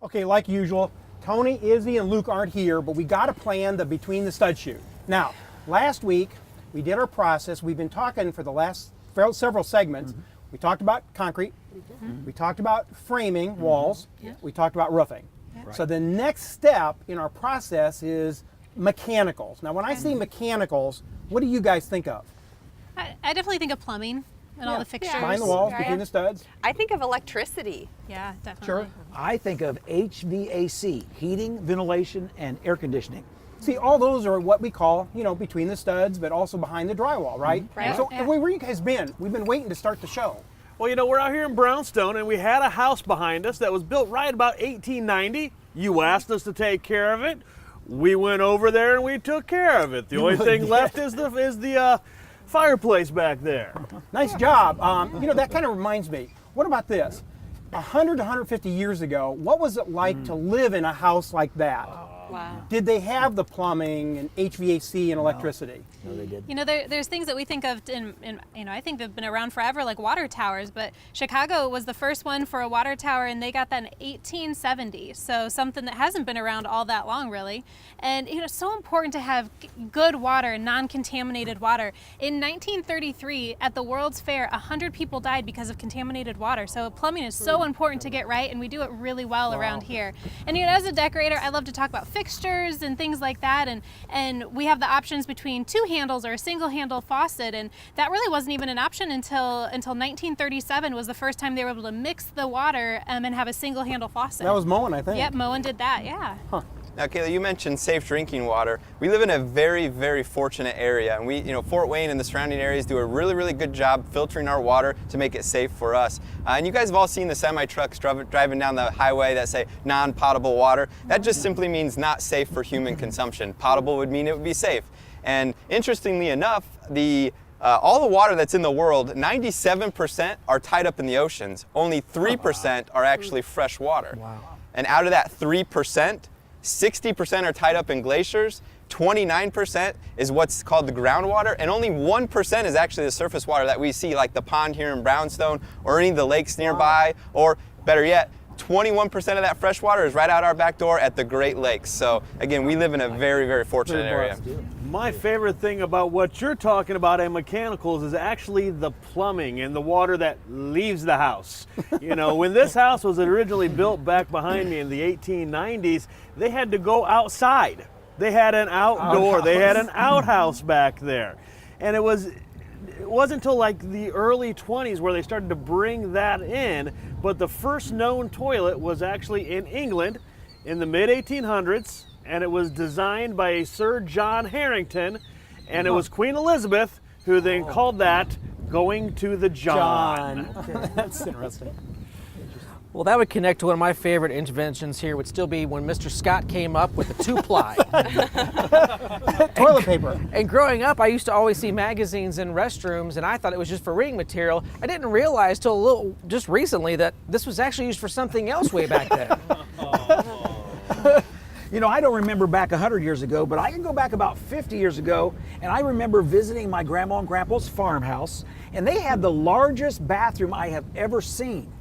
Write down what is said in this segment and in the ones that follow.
Okay, like usual, Tony, Izzy, and Luke aren't here, but we got to plan the between the stud shoot. Now, last week we did our process. We've been talking for the last several segments. We talked about concrete. We talked about framing walls. We talked about roofing. Right. So the next step in our process is mechanicals. Now, when I say mechanicals, what do you guys think of? I definitely think of plumbing and all the fixtures. Behind the walls, between the studs. I think of electricity. Yeah, definitely. Sure. I think of HVAC, heating, ventilation, and air conditioning. See, all those are what we call, between the studs, but also behind the drywall, right? Right. So Yeah. where you guys been? We've been waiting to start the show. Well, we're out here in Brownstone, and we had a house behind us that was built right about 1890. You asked us to take care of it. We went over there and we took care of it. The only thing left is the fireplace back there. Nice job. That kind of reminds me. What about this? 100 to 150 years ago, what was it like to live in a house like that? Wow. Did they have the plumbing and HVAC and electricity? No, they did. There's things that we think of, I think they've been around forever, like water towers, but Chicago was the first one for a water tower, and they got that in 1870, so something that hasn't been around all that long, really. And, it's so important to have good water, non-contaminated water. In 1933, at the World's Fair, 100 people died because of contaminated water, so plumbing is so important to get right, and we do it really well around here. And, as a decorator, I love to talk about fixtures and things like that, and we have the options between two handles or a single handle faucet, and that really wasn't even an option until 1937 was the first time they were able to mix the water and have a single handle faucet. That was Moen, I think. Yep, Moen did that, yeah. Huh. Now, Kayla, you mentioned safe drinking water. We live in a very, very fortunate area, and Fort Wayne and the surrounding areas do a really, really good job filtering our water to make it safe for us. And you guys have all seen the semi-trucks driving down the highway that say non-potable water. That just simply means not safe for human consumption. Potable would mean it would be safe. And interestingly enough, all the water that's in the world, 97% are tied up in the oceans. Only 3% are actually fresh water. Wow. And out of that 3%, 60% are tied up in glaciers, 29% is what's called the groundwater, and only 1% is actually the surface water that we see, like the pond here in Brownstone, or any of the lakes nearby, or better yet, 21% of that fresh water is right out our back door at the Great Lakes. So again, we live in a very, very fortunate area. My favorite thing about what you're talking about in mechanicals is actually the plumbing and the water that leaves the house. When this house was originally built back behind me in the 1890s, they had to go outside. They had an outdoor, they had an outhouse back there. And it wasn't until like the early 20s where they started to bring that in, but the first known toilet was actually in England in the mid-1800s, and it was designed by a Sir John Harrington, and it was Queen Elizabeth who then called that going to the John. Okay. That's interesting. Well, that would connect to one of my favorite inventions here would still be when Mr. Scott came up with the two-ply. Toilet paper. And growing up, I used to always see magazines in restrooms, and I thought it was just for reading material. I didn't realize till just recently that this was actually used for something else way back then. I don't remember back 100 years ago, but I can go back about 50 years ago, and I remember visiting my grandma and grandpa's farmhouse, and they had the largest bathroom I have ever seen.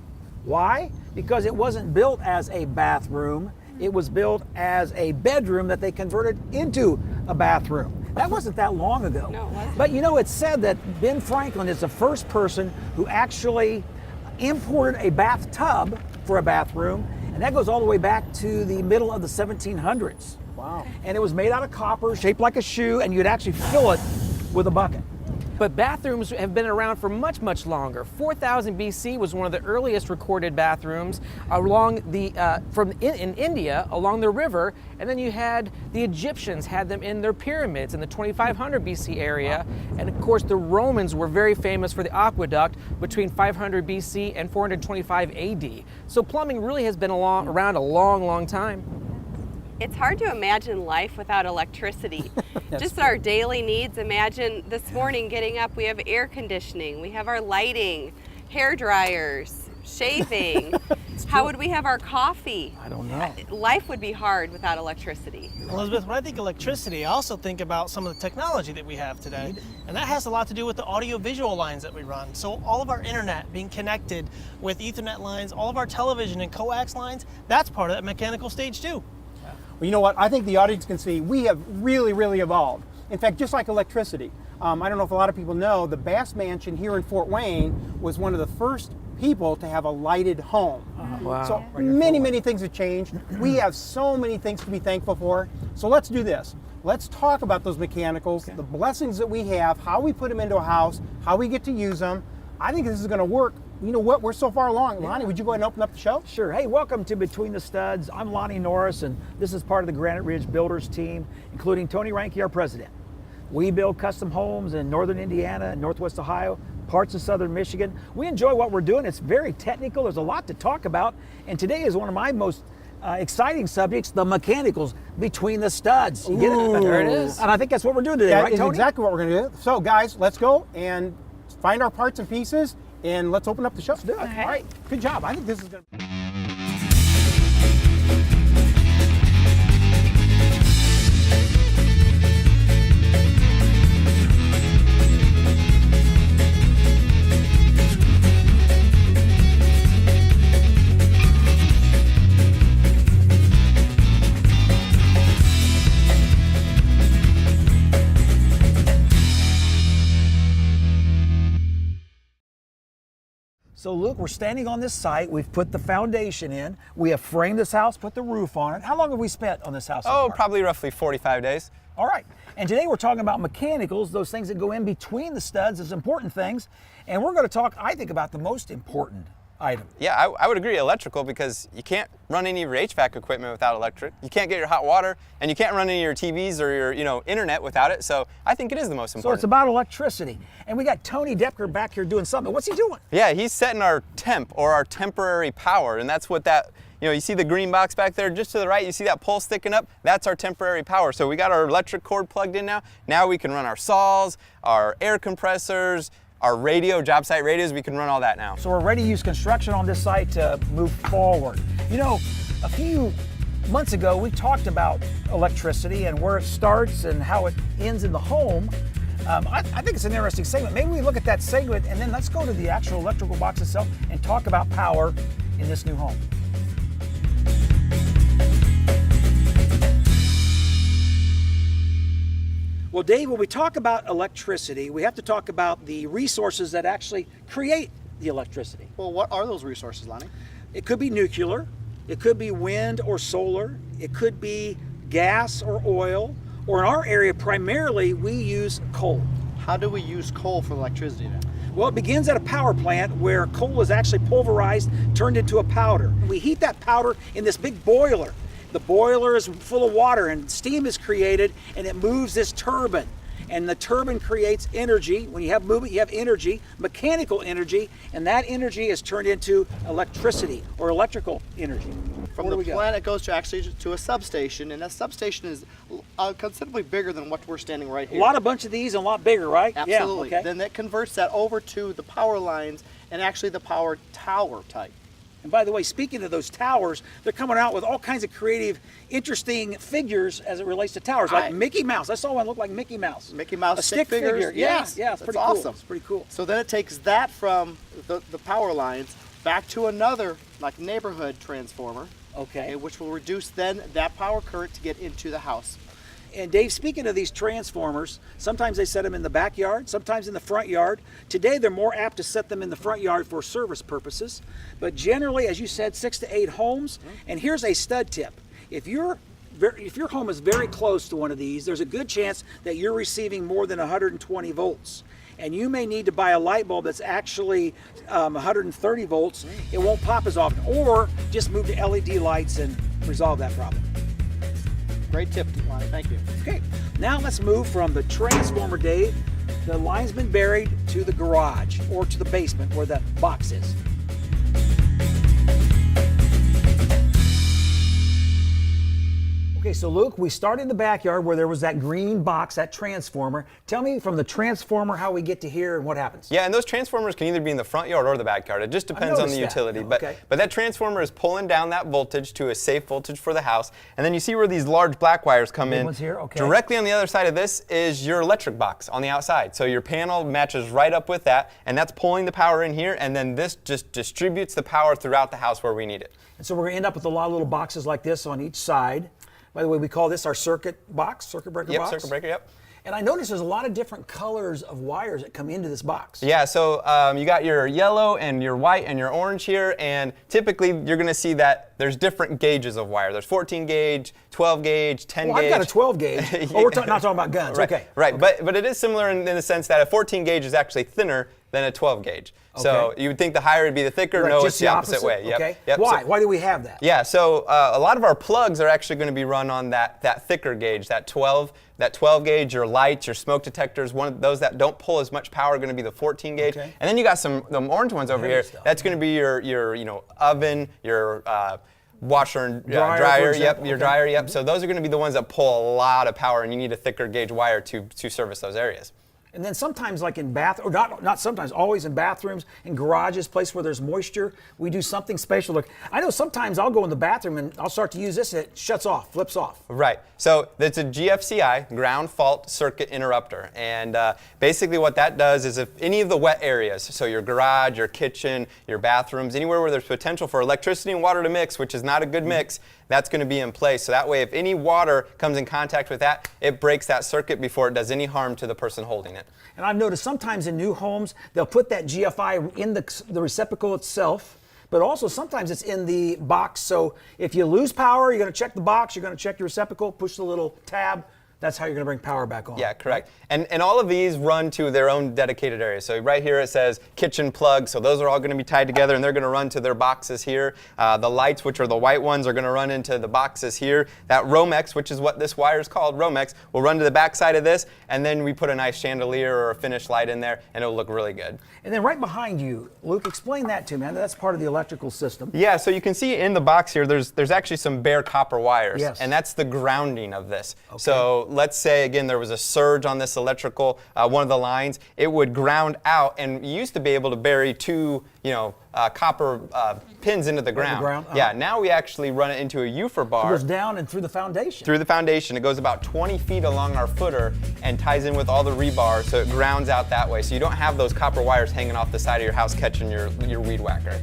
Why? Because it wasn't built as a bathroom, it was built as a bedroom that they converted into a bathroom. That wasn't that long ago. No, it wasn't. But it's said that Ben Franklin is the first person who actually imported a bathtub for a bathroom, and that goes all the way back to the middle of the 1700s. Wow. And it was made out of copper, shaped like a shoe, and you'd actually fill it with a bucket. But bathrooms have been around for much, much longer. 4000 BC was one of the earliest recorded bathrooms in India along the river, and then you had the Egyptians had them in their pyramids in the 2500 BC area, and of course the Romans were very famous for the aqueduct between 500 BC and 425 AD. So plumbing really has been around a long, long time. It's hard to imagine life without electricity. Just our daily needs. Imagine this morning getting up, we have air conditioning, we have our lighting, hair dryers, shaving. How would we have our coffee? I don't know. Life would be hard without electricity. Elizabeth, when I think electricity, I also think about some of the technology that we have today. And that has a lot to do with the audio-visual lines that we run. So all of our internet being connected with Ethernet lines, all of our television and coax lines, that's part of that mechanical stage too. Well, you know what? I think the audience can see we have really, really evolved. In fact, just like electricity, I don't know if a lot of people know, the Bass Mansion here in Fort Wayne was one of the first people to have a lighted home. Wow. So many things have changed. We have so many things to be thankful for. So let's do this. Let's talk about those mechanicals, the blessings that we have, how we put them into a house, how we get to use them. I think this is going to work. You know what? We're so far along. Lonnie, would you go ahead and open up the show? Sure. Hey, welcome to Between the Studs. I'm Lonnie Norris, and this is part of the Granite Ridge Builders team, including Tony Reinke, our president. We build custom homes in northern Indiana and northwest Ohio, parts of southern Michigan. We enjoy what we're doing. It's very technical. There's a lot to talk about. And today is one of my most exciting subjects, the mechanicals between the studs. You get it? There it is. And I think that's what we're doing today, That right, is Tony? exactly what we're going to do. So guys, let's go and find our parts and pieces and let's open up the show. Let's do it. Okay. All right. Good job. I think this is going to... So Luke, we're standing on this site. We've put the foundation in. We have framed this house, put the roof on it. How long have we spent on this house so Oh, far? probably roughly 45 days. All right. And today we're talking about mechanicals, those things that go in between the studs, those important things. And we're going to talk, I think, about the most important item. Yeah, I would agree electrical, because you can't run any of your HVAC equipment without electric. You can't get your hot water, and you can't run any of your TVs or your internet without it. So I think it is the most So important. it's about electricity. And we got Tony Depker back here doing something. What's he doing? Yeah, he's setting our temp, or our temporary power, and that's what that, you see the green box back there just to the right, you see that pole sticking up? That's our temporary power. So we got our electric cord plugged in now. Now we can run our saws, our air compressors, our radio, job site radios, we can run all that now. So we're ready to use construction on this site to move forward. You know, a few months ago, we talked about electricity and where it starts and how it ends in the home. I think it's an interesting segment. Maybe we look at that segment and then let's go to the actual electrical box itself and talk about power in this new home. Well, Dave, when we talk about electricity, we have to talk about the resources that actually create the electricity. Well, what are those resources, Lonnie? It could be nuclear, it could be wind or solar, it could be gas or oil, or in our area, primarily, we use coal. How do we use coal for electricity then? Well, it begins at a power plant where coal is actually pulverized, turned into a powder. We heat that powder in this big boiler. The boiler is full of water and steam is created, and it moves this turbine. And the turbine creates energy. When you have movement, you have energy, mechanical energy, and that energy is turned into electricity or electrical energy. From the plant, it goes to a substation, and that substation is considerably bigger than what we're standing right here. A bunch of these and a lot bigger, right? Absolutely. Yeah, okay. Then that converts that over to the power lines and actually the power tower type. And by the way, speaking of those towers, they're coming out with all kinds of creative, interesting figures as it relates to towers, like Mickey Mouse. I saw one look like Mickey Mouse. Mickey Mouse a stick figure. Yes, Yeah, it's that's pretty awesome. cool. It's pretty cool. So then it takes that from the power lines back to another like neighborhood transformer, Okay. which will reduce then that power current to get into the house. And Dave, speaking of these transformers, sometimes they set them in the backyard, sometimes in the front yard. Today, they're more apt to set them in the front yard for service purposes. But generally, as you said, 6 to 8 homes. And here's a stud tip. If your home is very close to one of these, there's a good chance that you're receiving more than 120 volts. And you may need to buy a light bulb that's actually 130 volts. It won't pop as often. Or just move to LED lights and resolve that problem. Great tip, Lonnie. Thank you. Okay, now let's move from the transformer, Dave. The line's been buried to the garage or to the basement where the box is. Okay, Okay, so Luke, we started in the backyard where there was that green box, that transformer. Tell me from the transformer how we get to here and what happens. Yeah, and those transformers can either be in the front yard or the backyard. It just depends on the noticed utility. that. Okay. But that transformer is pulling down that voltage to a safe voltage for the house. And then you see where these large black wires come in. Ones here? Okay. Directly on the other side of this is your electric box on the outside. So your panel matches right up with that, and that's pulling the power in here, and then this just distributes the power throughout the house where we need it. And so we're going to end up with a lot of little boxes like this on each side. By the way, we call this our circuit box, circuit breaker box. Yep, circuit breaker, yep. And I noticed there's a lot of different colors of wires that come into this box. Yeah, so you got your yellow and your white and your orange here, and typically you're going to see that there's different gauges of wire. There's 14 gauge, 12 gauge, 10 Well, gauge. I've got a 12 gauge. Oh, we're not talking about guns. Right, Okay. right. Okay. But it is similar in the sense that a 14 gauge is actually thinner than a 12 gauge. So Okay. you would think the higher would be the thicker. Right, No, just it's the opposite way. Yep. Okay. Yep. Why? So, Why do we have that? yeah, so a lot of our plugs are actually going to be run on that thicker gauge, that 12 gauge. Your lights, your smoke detectors, one of those that don't pull as much power are going to be the 14 gauge. Okay. And then you got some orange ones over Heavy here. stuff, That's going to be your oven, your washer and Dryer, for dryer. example. Yep, your Okay. dryer. Yep. So those are going to be the ones that pull a lot of power, and you need a thicker gauge wire to service those areas. And then sometimes, like in or not sometimes, always in bathrooms, in garages, places where there's moisture, we do something special. Look, I know sometimes I'll go in the bathroom and I'll start to use this, and it shuts off, flips off. Right. So it's a GFCI, ground fault circuit interrupter. And basically what that does is if any of the wet areas, so your garage, your kitchen, your bathrooms, anywhere where there's potential for electricity and water to mix, which is not a good mix, that's going to be in place. So that way if any water comes in contact with that, it breaks that circuit before it does any harm to the person holding it. And I've noticed sometimes in new homes, they'll put that GFI in the receptacle itself, but also sometimes it's in the box. So if you lose power, you're going to check the box, you're going to check your receptacle, push the little tab. That's how you're going to bring power back on. Yeah, correct. And all of these run to their own dedicated area. So right here it says kitchen plug. So those are all going to be tied together, and they're going to run to their boxes here. The lights, which are the white ones, are going to run into the boxes here. That Romex, which is what this wire is called, Romex, will run to the back side of this, and then we put a nice chandelier or a finished light in there, and it'll look really good. And then right behind you, Luke, explain that to me. I know that's part of the electrical system. Yeah, so you can see in the box here, there's actually some bare copper wires, Yes. and that's the grounding of this. Okay. So let's say, again, there was a surge on this electrical, one of the lines, it would ground out, and you used to be able to bury two, copper pins into the ground. Yeah, now we actually run it into a UFR bar. It goes down and through the foundation. Through the foundation. It goes about 20 feet along our footer and ties in with all the rebar, so it grounds out that way. So you don't have those copper wires hanging off the side of your house catching your weed whacker.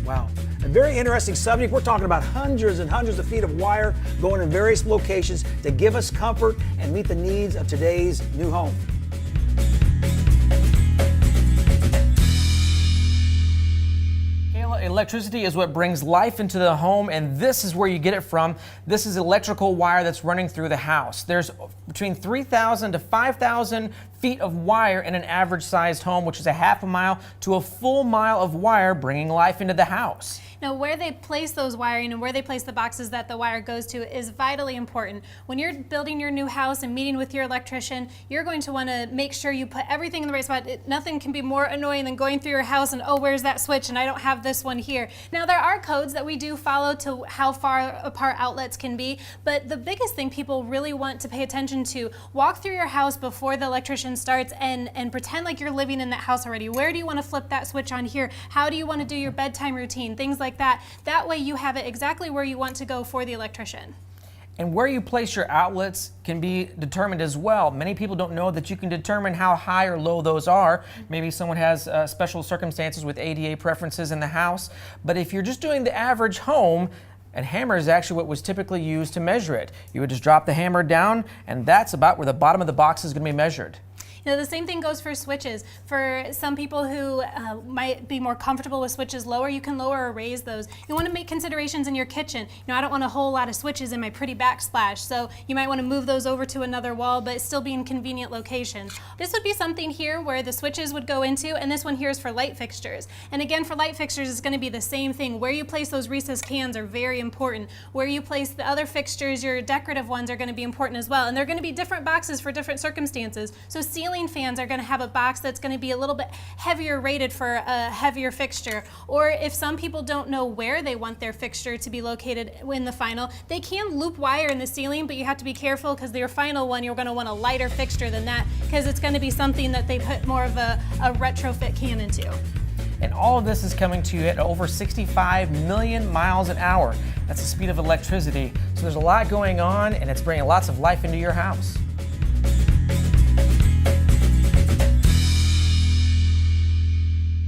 Wow. A very interesting subject. We're talking about hundreds and hundreds of feet of wire going in various locations to give us comfort and meet the needs of today's new home. Electricity is what brings life into the home, and this is where you get it from. This is electrical wire that's running through the house. There's between 3,000 to 5,000 feet of wire in an average sized home, which is a half a mile to a full mile of wire bringing life into the house. Now, where they place those wiring and where they place the boxes that the wire goes to is vitally important. When you're building your new house and meeting with your electrician, you're going to want to make sure you put everything in the right spot. Nothing can be more annoying than going through your house and, oh, where's that switch? And I don't have this one here. Now, there are codes that we do follow to how far apart outlets can be, but the biggest thing people really want to pay attention to, walk through your house before the electrician starts and pretend like you're living in that house already. Where do you want to flip that switch on here? How do you want to do your bedtime routine? Things like that. That way you have it exactly where you want to go for the electrician. And where you place your outlets can be determined as well. Many people don't know that you can determine how high or low those are. Maybe someone has special circumstances with ADA preferences in the house. But if you're just doing the average home, a hammer is actually what was typically used to measure it. You would just drop the hammer down, and that's about where the bottom of the box is going to be measured. The same thing goes for switches. For some people who might be more comfortable with switches lower, you can lower or raise those. You want to make considerations in your kitchen. I don't want a whole lot of switches in my pretty backsplash, so you might want to move those over to another wall, but still be in convenient locations. This would be something here where the switches would go into, and this one here is for light fixtures. And again, for light fixtures, it's going to be the same thing. Where you place those recessed cans are very important. Where you place the other fixtures, your decorative ones, are going to be important as well. And they're going to be different boxes for different circumstances. So ceiling ceiling fans are going to have a box that's going to be a little bit heavier rated for a heavier fixture. Or if some people don't know where they want their fixture to be located in the final, they can loop wire in the ceiling, but you have to be careful because your final one, you're going to want a lighter fixture than that because it's going to be something that they put more of a retrofit can into. And all of this is coming to you at over 65 million miles an hour. That's the speed of electricity. So there's a lot going on, and it's bringing lots of life into your house.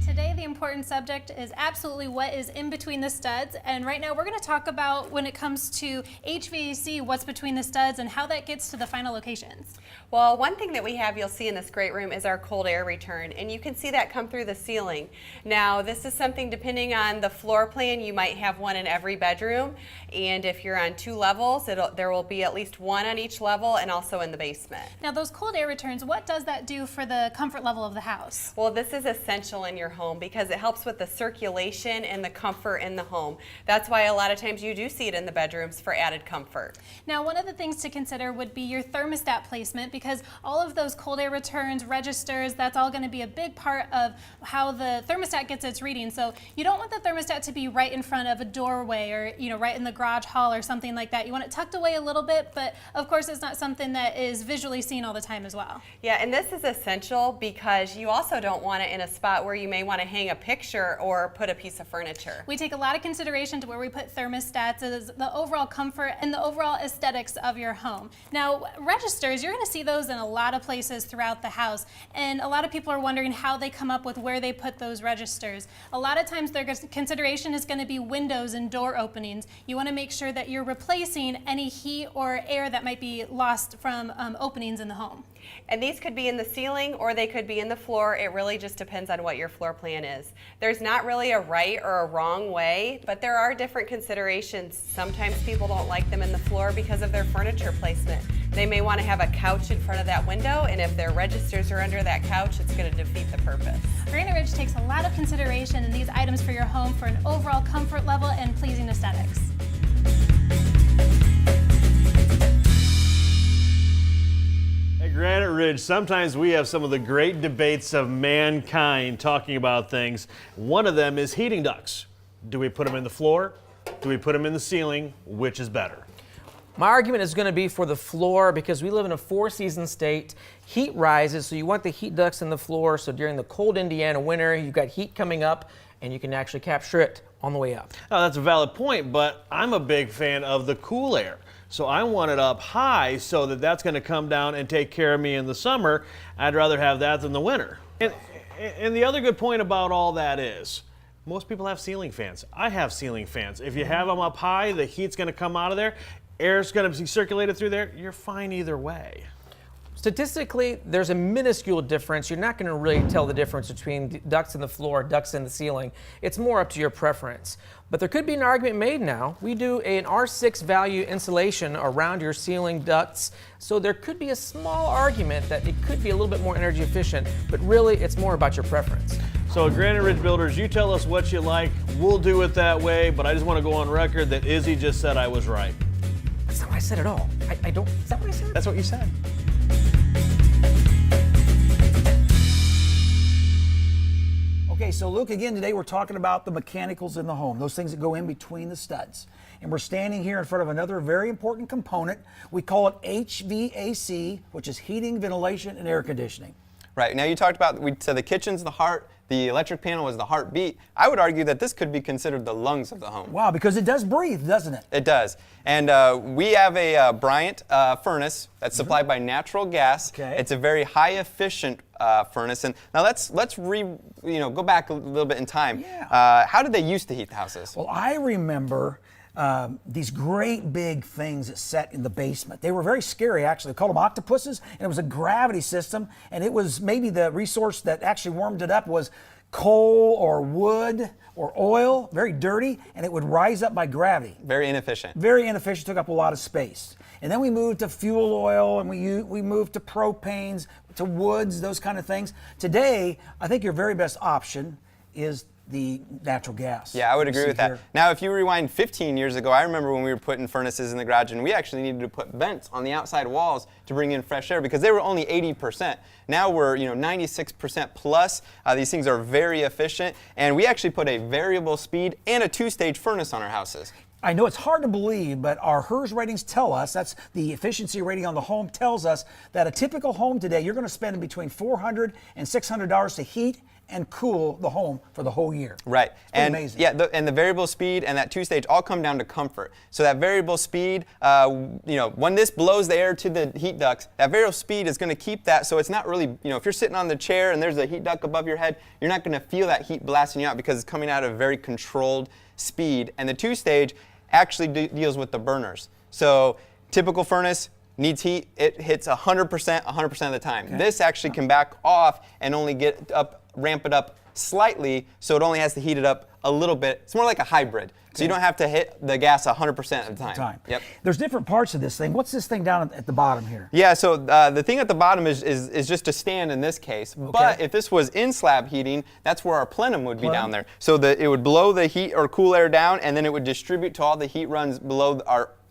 Today, the important subject is absolutely what is in between the studs. And right now, we're going to talk about when it comes to HVAC, what's between the studs and how that gets to the final locations. Well, one thing that we have, you'll see in this great room, is our cold air return, and you can see that come through the ceiling. Now, this is something, depending on the floor plan, you might have one in every bedroom, and if you're on 2 levels, there will be at least one on each level and also in the basement. Now, those cold air returns, what does that do for the comfort level of the house? Well, this is essential in your home because it helps with the circulation and the comfort in the home. That's why a lot of times you do see it in the bedrooms for added comfort. Now, one of the things to consider would be your thermostat placement, because all of those cold air returns, registers, that's all going to be a big part of how the thermostat gets its reading. So you don't want the thermostat to be right in front of a doorway or right in the garage hall or something like that. You want it tucked away a little bit, but of course it's not something that is visually seen all the time as well. Yeah, and this is essential because you also don't want it in a spot where you may want to hang a picture or put a piece of furniture. We take a lot of consideration to where we put thermostats as the overall comfort and the overall aesthetics of your home. Now, registers, you're going to see those in a lot of places throughout the house, and a lot of people are wondering how they come up with where they put those registers. A lot of times their consideration is going to be windows and door openings. You want to make sure that you're replacing any heat or air that might be lost from openings in the home. And these could be in the ceiling or they could be in the floor. It really just depends on what your floor plan is. There's not really a right or a wrong way, but there are different considerations. Sometimes people don't like them in the floor because of their furniture placement. They may want to have a couch in front of that window, and if their registers are under that couch, it's going to defeat the purpose. Granite Ridge takes a lot of consideration in these items for your home for an overall comfort level and pleasing aesthetics. At Granite Ridge, sometimes we have some of the great debates of mankind talking about things. One of them is heating ducts. Do we put them in the floor? Do we put them in the ceiling? Which is better? My argument is going to be for the floor because we live in a 4-season state. Heat rises, so you want the heat ducts in the floor, so during the cold Indiana winter, you've got heat coming up and you can actually capture it on the way up. Now, that's a valid point, but I'm a big fan of the cool air. So I want it up high so that that's going to come down and take care of me in the summer. I'd rather have that than the winter. And the other good point about all that is, most people have ceiling fans. I have ceiling fans. If you have them up high, the heat's going to come out of there. Air's going to be circulated through there. You're fine either way. Statistically, there's a minuscule difference. You're not going to really tell the difference between ducts in the floor, ducts in the ceiling. It's more up to your preference. But there could be an argument made now. We do an R6 value insulation around your ceiling ducts, so there could be a small argument that it could be a little bit more energy efficient, but really it's more about your preference. So at Granite Ridge Builders, you tell us what you like. We'll do it that way, but I just want to go on record that Izzy just said I was right. That's not what I said at all. I don't, is that what I said? That's what you said. Okay, so Luke, again, today we're talking about the mechanicals in the home, those things that go in between the studs. And we're standing here in front of another very important component. We call it HVAC, which is heating, ventilation, and air conditioning. Right, now you talked about, we said the kitchen's the heart, the electric panel was the heartbeat. I would argue that this could be considered the lungs of the home. Wow, because it does breathe, doesn't it? It does. And we have a Bryant furnace that's supplied by natural gas. Okay. It's a very high efficient furnace. And now let's go back a little bit in time. Yeah. How did they used to heat the houses? Well, I remember these great big things that set in the basement. They were very scary, actually. They called them octopuses, and it was a gravity system, and it was maybe the resource that actually warmed it up was coal or wood or oil, very dirty, and it would rise up by gravity. Very inefficient. Very inefficient, took up a lot of space. And then we moved to fuel oil, and we moved to propanes, to woods, those kind of things. Today, I think your very best option is the natural gas. Yeah, I would We agree see with that. here. Now, if you rewind 15 years ago, I remember when we were putting furnaces in the garage and we actually needed to put vents on the outside walls to bring in fresh air because they were only 80%. Now we're 96% plus. These things are very efficient, and we actually put a variable speed and a 2-stage furnace on our houses. I know it's hard to believe, but our HERS ratings tell us, that's the efficiency rating on the home, tells us that a typical home today, you're going to spend between $400 and $600 to heat and cool the home for the whole year. Right. And amazing. Yeah, and the variable speed and that 2-stage all come down to comfort. So that variable speed, when this blows the air to the heat ducts, that variable speed is going to keep that, so it's not really, if you're sitting on the chair and there's a heat duct above your head, you're not going to feel that heat blasting you out because it's coming out at a very controlled speed. And the 2-stage actually deals with the burners. So typical furnace needs heat, it hits 100% of the time. Okay. This actually can back off and only ramp it up slightly, so it only has to heat it up a little bit. It's more like a hybrid. So you don't have to hit the gas 100% of the time. Yep. There's different parts of this thing. What's this thing down at the bottom here? Yeah, so the thing at the bottom is just a stand in this case. Okay. But if this was in slab heating, that's where our plenum would be down there. So it would blow the heat or cool air down, and then it would distribute to all the heat runs below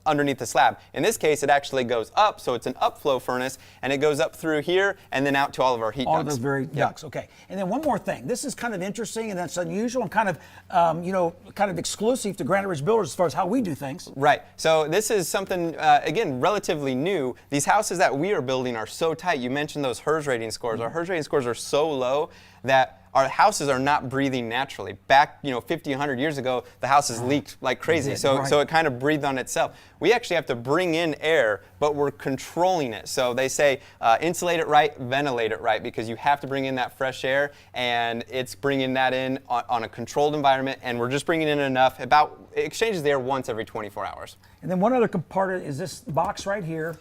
underneath the slab. In this case, it actually goes up, so it's an upflow furnace, and it goes up through here and then out to all of our heat ducts. All of those very ducts, okay. And then one more thing. This is kind of interesting, and that's unusual and kind of exclusive to Granite Ridge Builders as far as how we do things. Right. So this is something, again, relatively new. These houses that we are building are so tight. You mentioned those HERS rating scores. Our HERS rating scores are so low that our houses are not breathing naturally. Back, 50, 100 years ago, the houses leaked like crazy, so it kind of breathed on itself. We actually have to bring in air, but we're controlling it. So they say insulate it right, ventilate it right, because you have to bring in that fresh air, and it's bringing that in on a controlled environment, and we're just bringing in enough. It exchanges the air once every 24 hours. And then one other part is this box right here.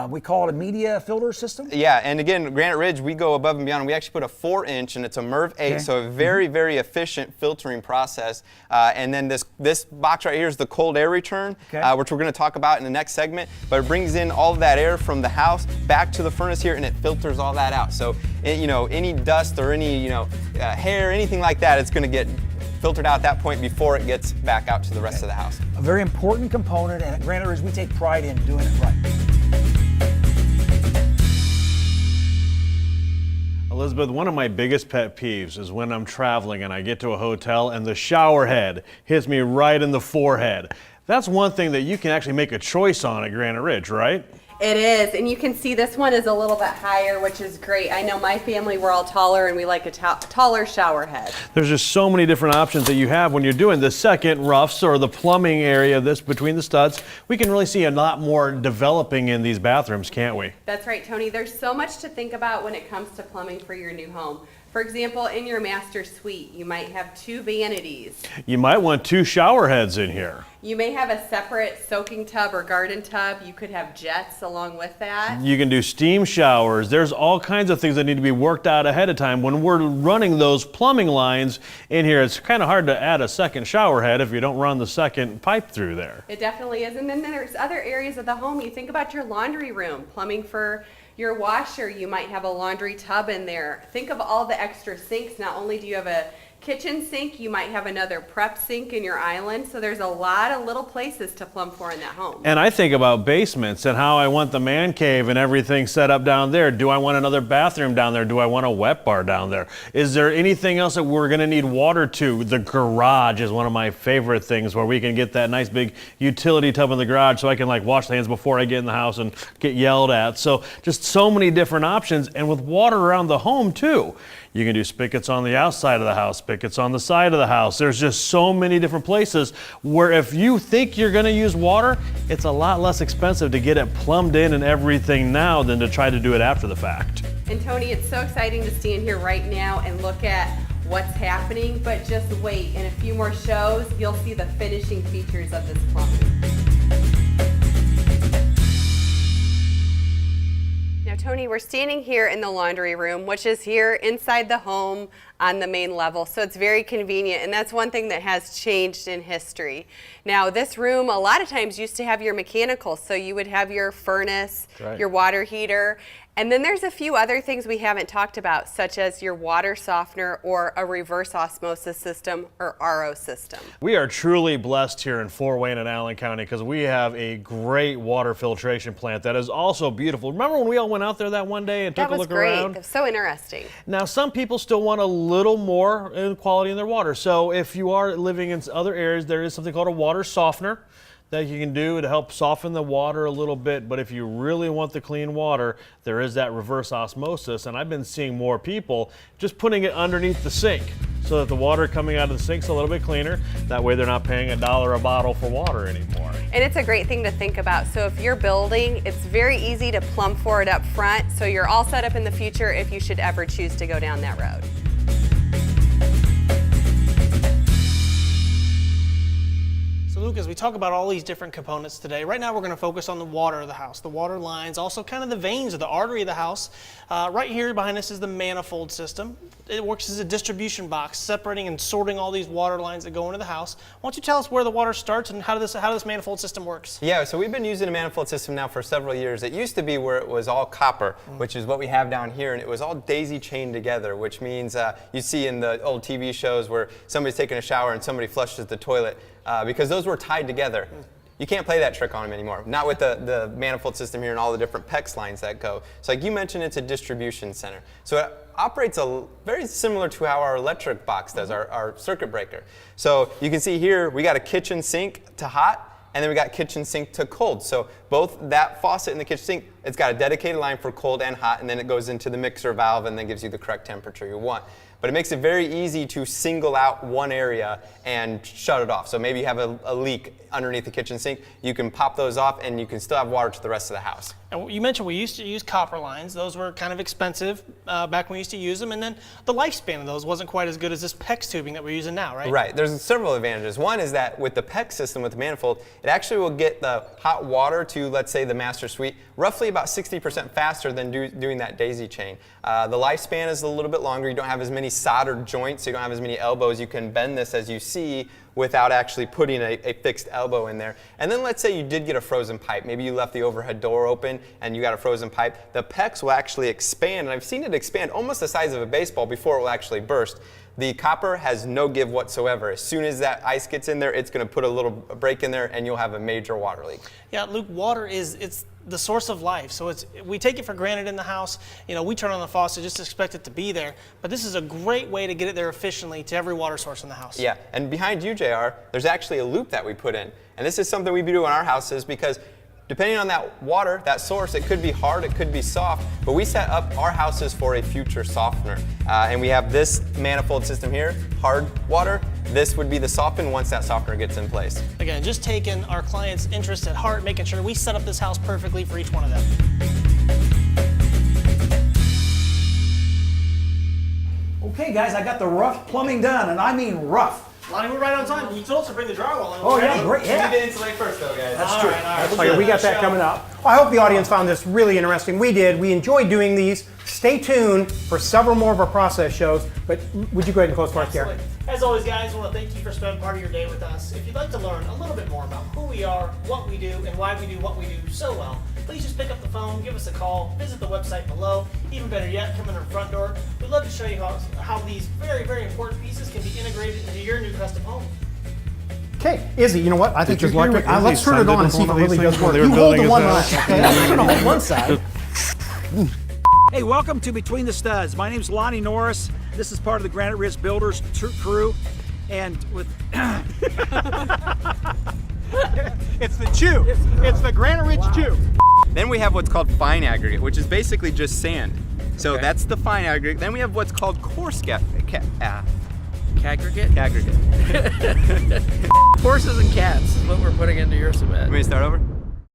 We call it a media filter system? Yeah, and again, Granite Ridge, we go above and beyond. We actually put a 4-inch, and it's a MERV 8, so a very, very efficient filtering process. And then this box right here is the cold air return, which we're going to talk about in the next segment. But it brings in all of that air from the house back to the furnace here, and it filters all that out. So, any dust or any, hair, anything like that, it's going to get filtered out at that point before it gets back out to the rest of the house. A very important component, and at Granite Ridge, we take pride in doing it right. Elizabeth, one of my biggest pet peeves is when I'm traveling and I get to a hotel and the shower head hits me right in the forehead. That's one thing that you can actually make a choice on at Granite Ridge, right? It is, and you can see this one is a little bit higher, which is great. I know my family, we're all taller, and we like a taller shower head. There's just so many different options that you have when you're doing the second roughs or the plumbing area, this between the studs. We can really see a lot more developing in these bathrooms, can't we? That's right, Tony. There's so much to think about when it comes to plumbing for your new home. For example, in your master suite, you might have 2 vanities. You might want 2 shower heads in here. You may have a separate soaking tub or garden tub. You could have jets along with that. You can do steam showers. There's all kinds of things that need to be worked out ahead of time. When we're running those plumbing lines in here, it's kind of hard to add a second shower head if you don't run the second pipe through there. It definitely is. And then there's other areas of the home. You think about your laundry room, plumbing for your washer. You might have a laundry tub in there. Think of all the extra sinks. Not only do you have a kitchen sink, you might have another prep sink in your island. So there's a lot of little places to plumb for in that home. And I think about basements and how I want the man cave and everything set up down there. Do I want another bathroom down there? Do I want a wet bar down there? Is there anything else that we're going to need water to? The garage is one of my favorite things, where we can get that nice big utility tub in the garage so I can wash the hands before I get in the house and get yelled at. So just so many different options, and with water around the home too. You can do spigots on the outside of the house, spigots on the side of the house. There's just so many different places where if you think you're going to use water, it's a lot less expensive to get it plumbed in and everything now than to try to do it after the fact. And Tony, it's so exciting to stand here right now and look at what's happening, but just wait. In a few more shows, you'll see the finishing features of this plumbing. Now, Tony, we're standing here in the laundry room, which is here inside the home. on the main level, so it's very convenient, and that's one thing that has changed in history. Now, this room a lot of times used to have your mechanicals, so you would have your furnace, your water heater, and then there's a few other things we haven't talked about, such as your water softener or a reverse osmosis system or RO system. We are truly blessed here in Fort Wayne and Allen County because we have a great water filtration plant that is also beautiful. Remember when we all went out there that one day and took a look around? That was great. It was so interesting. Now, some people still want a little more quality in their water. So if you are living in other areas, there is something called a water softener that you can do to help soften the water a little bit. But if you really want the clean water, there is that reverse osmosis. And I've been seeing more people just putting it underneath the sink so that the water coming out of the sink's a little bit cleaner. That way they're not paying $1 a bottle for water anymore. And it's a great thing to think about. So if you're building, it's very easy to plumb for it up front. So you're all set up in the future if you should ever choose to go down that road. So Luke, as we talk about all these different components today, right now we're going to focus on the water of the house, the water lines, also kind of the veins or the artery of the house. Right here behind us is the manifold system. It works as a distribution box, separating and sorting all these water lines that go into the house. Why don't you tell us where the water starts and how this manifold system works? Yeah, so we've been using a manifold system now for several years. It used to be where it was all copper, which is what we have down here, and it was all daisy chained together, which means you see in the old TV shows where somebody's taking a shower and somebody flushes the toilet, because those were tied together. You can't play that trick on them anymore. Not with the manifold system here and all the different PEX lines that go. So like you mentioned, it's a distribution center. So it operates very similar to how our electric box does, our circuit breaker. So you can see here, we got a kitchen sink to hot, and then we got kitchen sink to cold. So both that faucet and the kitchen sink, it's got a dedicated line for cold and hot, and then it goes into the mixer valve and then gives you the correct temperature you want. But it makes it very easy to single out one area and shut it off. So maybe you have a leak underneath the kitchen sink, you can pop those off and you can still have water to the rest of the house. And you mentioned we used to use copper lines. Those were kind of expensive back when we used to use them, and then the lifespan of those wasn't quite as good as this PEX tubing that we're using now, right? Right, there's several advantages. One is that with the PEX system, with the manifold, it actually will get the hot water to, let's say, the master suite roughly about 60% faster than doing that daisy chain. The lifespan is a little bit longer. You don't have as many soldered joints, so you don't have as many elbows. You can bend this as you see without actually putting a fixed elbow in there. And then let's say you did get a frozen pipe. Maybe you left the overhead door open and you got a frozen pipe. The PEX will actually expand, and I've seen it expand almost the size of a baseball before it will actually burst. The copper has no give whatsoever. As soon as that ice gets in there, it's going to put a little break in there and you'll have a major water leak. Yeah, Luke, water it's the source of life. So we take it for granted in the house. You know, we turn on the faucet, just expect it to be there. But this is a great way to get it there efficiently to every water source in the house. Yeah, and behind you, JR, there's actually a loop that we put in. And this is something we do in our houses because depending on that water, that source, it could be hard, it could be soft, but we set up our houses for a future softener. And we have this manifold system here, hard water. This would be the soften once that softener gets in place. Again, just taking our clients' interest at heart, making sure we set up this house perfectly for each one of them. Okay, guys, I got the rough plumbing done, and I mean rough. Lonnie, we're right on time. You told us to bring the drywall in. Oh, yeah, great. Yeah. We need to insulate first though, guys. That's true. All right. We got that coming up. Well, I hope the audience found this really interesting. We did. We enjoyed doing these. Stay tuned for several more of our process shows. But would you go ahead and close for us here? Absolutely. As always, guys, I want to thank you for spending part of your day with us. If you'd like to learn a little bit more about who we are, what we do, and why we do what we do so well, please just pick up the phone, give us a call, visit the website below. Even better yet, come in our front door. We'd love to show you how these very, very important pieces can be integrated into your new custom home. Okay, Izzy, you know what? I think Did there's you hear electric. what Izzy Let's turn it said? on and see if it One of really these does things work. when they were You hold the building one his line, house. okay? I'm gonna hold one side. Hey, welcome to Between the Studs. My name's Lonnie Norris. This is part of the Granite Ridge Builders crew. And with It's the chew. It's the Granite Ridge chew. Then we have what's called fine aggregate, which is basically just sand. So that's the fine aggregate. Then we have what's called coarse Aggregate? aggregate. Horses and cats is what we're putting into your cement. Want me to start over?